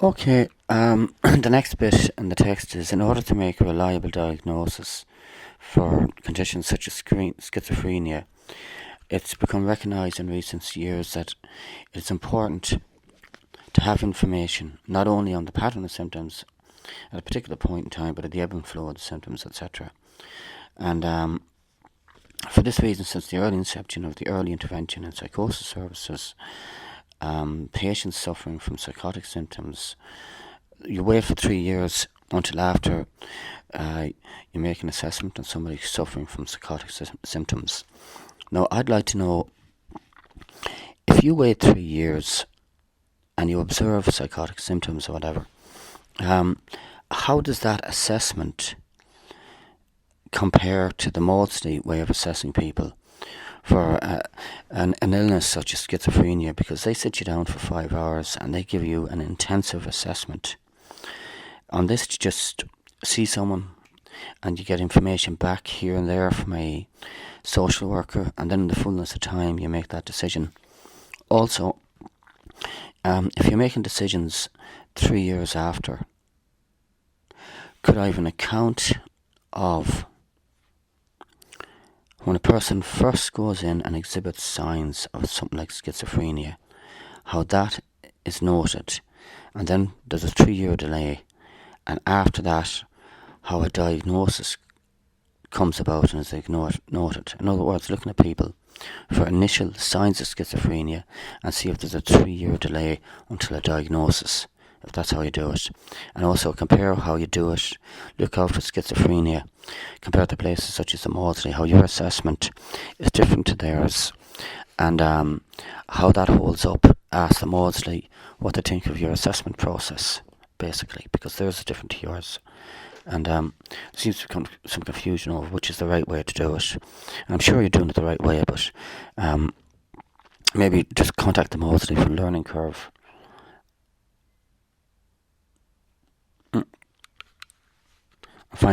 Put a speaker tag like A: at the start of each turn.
A: Okay, the next bit in the text is in order to make a reliable diagnosis for conditions such as schizophrenia, it's become recognised in recent years that it's important to have information not only on the pattern of symptoms at a particular point in time, but at the ebb and flow of the symptoms, etc. And for this reason, since the early inception of the early intervention and psychosis services, patients suffering from psychotic symptoms, you wait for 3 years until after you make an assessment on somebody suffering from psychotic symptoms. Now, I'd like to know, if you wait 3 years and you observe psychotic symptoms or whatever, how does that assessment compare to the Maudsley way of assessing people for an illness such as schizophrenia? Because they sit you down for 5 hours and they give you an intensive assessment. On this, you just see someone and you get information back here and there from a social worker, and then in the fullness of time you make that decision. Also, if you're making decisions 3 years after, could I have an account of when a person first goes in and exhibits signs of something like schizophrenia, how that is noted, and then there's a 3-year delay, and after that, how a diagnosis comes about and is noted. In other words, looking at people for initial signs of schizophrenia and see if there's a 3-year delay until a diagnosis, if that's how you do it. And also compare how you do it, look out for schizophrenia, compare to places such as the Maudsley, how your assessment is different to theirs, and how that holds up. Ask the Maudsley what they think of your assessment process, basically, because theirs is different to yours. And there seems to become some confusion over which is the right way to do it. And I'm sure you're doing it the right way, but maybe just contact the Maudsley for learning curve